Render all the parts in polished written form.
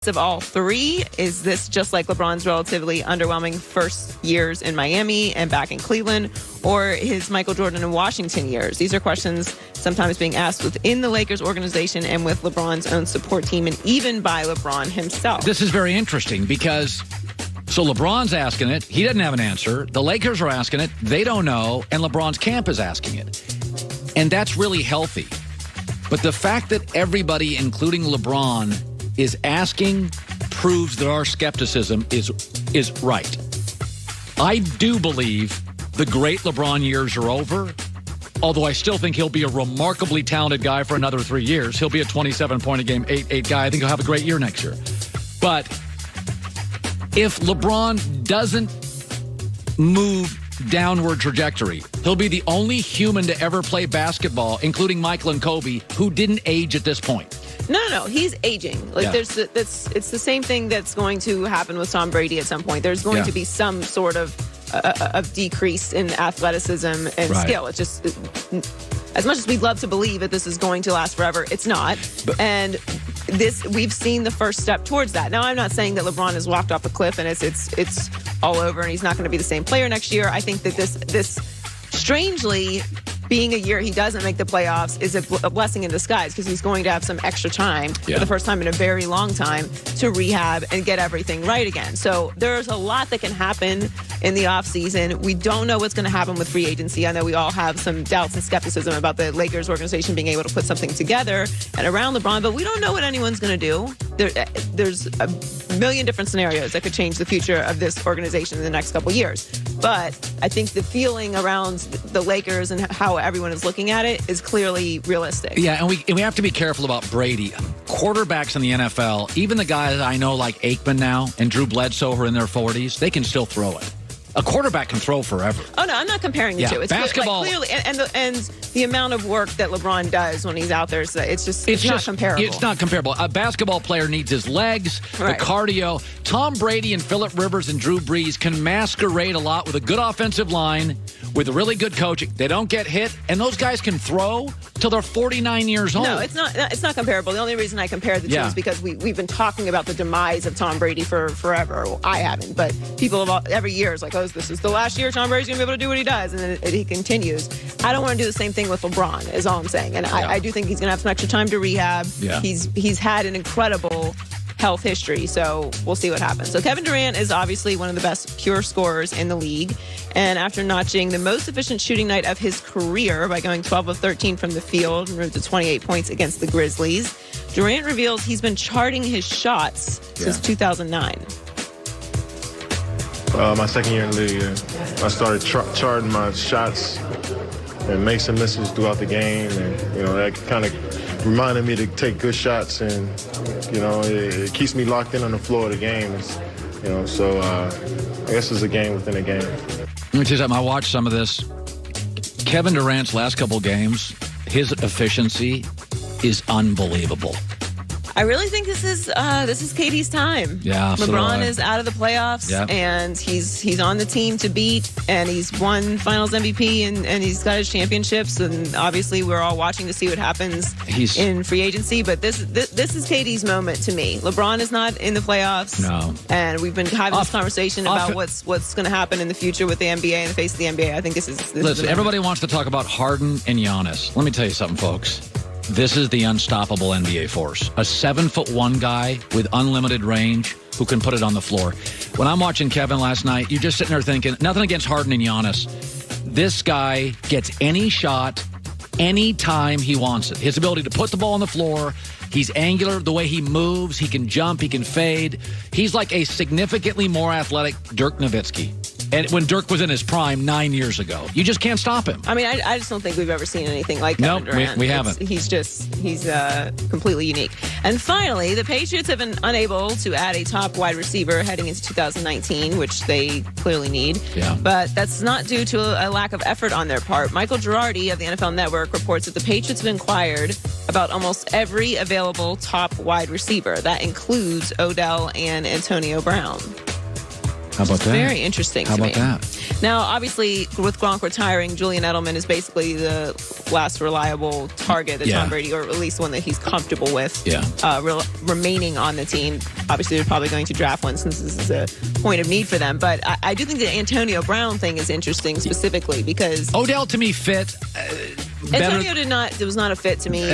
of all three? Is this just like LeBron's relatively underwhelming first years in Miami and back in Cleveland, or his Michael Jordan and Washington years? These are questions sometimes being asked within the Lakers organization and with LeBron's own support team, and even by LeBron himself. This is very interesting because so LeBron's asking it. He doesn't have an answer. The Lakers are asking it. They don't know. And LeBron's camp is asking it. And that's really healthy. But the fact that everybody, including LeBron, is asking proves that our skepticism is right. I do believe the great LeBron years are over, although I still think he'll be a remarkably talented guy for another 3 years. He'll be a 27-point-a-game, 8-8 guy. I think he'll have a great year next year. But if LeBron doesn't move downward trajectory, he'll be the only human to ever play basketball, including Michael and Kobe, who didn't age at this point. No. He's aging. It's the same thing that's going to happen with Tom Brady at some point. There's going to be some sort of decrease in athleticism and skill. It's just, as much as we'd love to believe that this is going to last forever, it's not. And we've seen the first step towards that. Now, I'm not saying that LeBron has walked off a cliff and it's all over and he's not going to be the same player next year. I think that this strangely, being a year he doesn't make the playoffs is a blessing in disguise, because he's going to have some extra time for the first time in a very long time to rehab and get everything right again. So there's a lot that can happen in the offseason. We don't know what's going to happen with free agency. I know we all have some doubts and skepticism about the Lakers organization being able to put something together and around LeBron, but we don't know what anyone's going to do. There's a million different scenarios that could change the future of this organization in the next couple years. But I think the feeling around the Lakers and how everyone is looking at it is clearly realistic. Yeah, and we have to be careful about Brady. Quarterbacks in the NFL, even the guys I know like Aikman now and Drew Bledsoe who are in their 40s, they can still throw it. A quarterback can throw forever. Oh, no, I'm not comparing the two. It's basketball. Clearly, and the amount of work that LeBron does when he's out there, so it's not comparable. It's not comparable. A basketball player needs his legs, the cardio. Tom Brady and Phillip Rivers and Drew Brees can masquerade a lot with a good offensive line, with a really good coaching. They don't get hit, and those guys can throw till they're 49 years old. No, it's not comparable. The only reason I compare the two is because we've been talking about the demise of Tom Brady for forever. Well, I haven't, but people every year is like, oh, this is the last year Tom Brady's going to be able to do what he does, and then he continues. I don't want to do the same thing with LeBron, is all I'm saying. And I do think he's going to have some extra time to rehab. Yeah. He's had an incredible health history, so we'll see what happens. So Kevin Durant is obviously one of the best pure scorers in the league, and after notching the most efficient shooting night of his career by going 12 of 13 from the field and to 28 points against the Grizzlies, Durant reveals he's been charting his shots since 2009. My second year in the league, I started charting my shots and make some misses throughout the game, and that kind of reminded me to take good shots, and it keeps me locked in on the floor of the game. So I guess it's a game within a game. Let me tell you something. I watched some of this. Kevin Durant's last couple games, his efficiency is unbelievable. I really think this is KD's time. Yeah, LeBron is out of the playoffs, and he's on the team to beat, and he's won Finals MVP, and he's got his championships, and obviously we're all watching to see what happens in free agency. But this is KD's moment to me. LeBron is not in the playoffs, and we've been having this conversation about what's going to happen in the future with the NBA and the face of the NBA. I think this is. Listen, everybody wants to talk about Harden and Giannis. Let me tell you something, folks. This is the unstoppable NBA force. A 7'1" guy with unlimited range who can put it on the floor. When I'm watching Kevin last night, you're just sitting there thinking, nothing against Harden and Giannis. This guy gets any shot, anytime he wants it. His ability to put the ball on the floor, he's angular, the way he moves, he can jump, he can fade. He's like a significantly more athletic Dirk Nowitzki. And when Dirk was in his prime 9 years ago, you just can't stop him. I mean, I just don't think we've ever seen anything like Kevin Durant. We haven't. He's completely unique. And finally, the Patriots have been unable to add a top wide receiver heading into 2019, which they clearly need. Yeah. But that's not due to a lack of effort on their part. Michael Girardi of the NFL Network reports that the Patriots have inquired about almost every available top wide receiver. That includes Odell and Antonio Brown. How about that? Very interesting How to about me. that? Now, obviously, with Gronk retiring, Julian Edelman is basically the last reliable target that Tom Brady, or at least one that he's comfortable with, remaining on the team. Obviously, they're probably going to draft one since this is a point of need for them. But I do think the Antonio Brown thing is interesting specifically because Odell, to me, fit. Antonio it was not a fit to me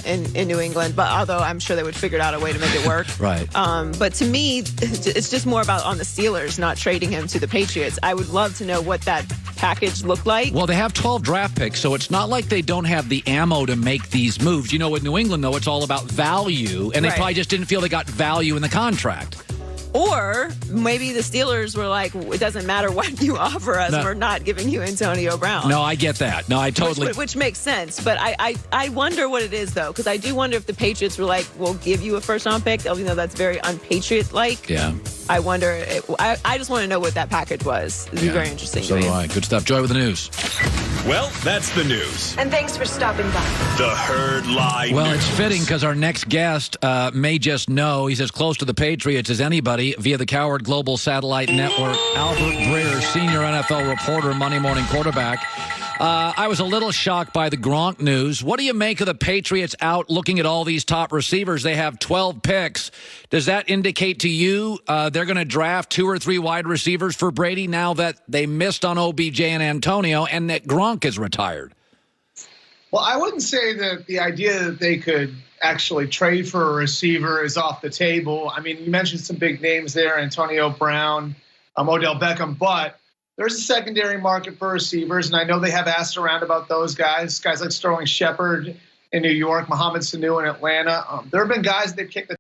in New England, but although I'm sure they would figure out a way to make it work. Right. But to me, it's just more about on the Steelers not trading him to the Patriots. I would love to know what that package looked like. Well, they have 12 draft picks, so it's not like they don't have the ammo to make these moves. You know, with New England, though, it's all about value, and they probably just didn't feel they got value in the contract. Or maybe the Steelers were like, it doesn't matter what you offer us, we're not giving you Antonio Brown. No, I get that. No, I totally... Which makes sense. But I wonder what it is, though, because I do wonder if the Patriots were like, we'll give you a first-round pick, even though that's very un-Patriot-like. Yeah. I wonder. I just want to know what that package was. It'd be very interesting to me. So do I. Good stuff. Joy with the news. Well, that's the news. And thanks for stopping by. The Herd Lie Well, News. it's fitting because our next guest may just know he's as close to the Patriots as anybody via the Coward Global Satellite Network. Albert Breer, senior NFL reporter, Monday Morning Quarterback. I was a little shocked by the Gronk news. What do you make of the Patriots out looking at all these top receivers? They have 12 picks. Does that indicate to you they're going to draft 2 or 3 wide receivers for Brady now that they missed on OBJ and Antonio and that Gronk is retired? Well, I wouldn't say that the idea that they could actually trade for a receiver is off the table. I mean, you mentioned some big names there, Antonio Brown, Odell Beckham, but there's a secondary market for receivers, and I know they have asked around about those guys like Sterling Shepard in New York, Mohamed Sanu in Atlanta. There have been guys that kicked the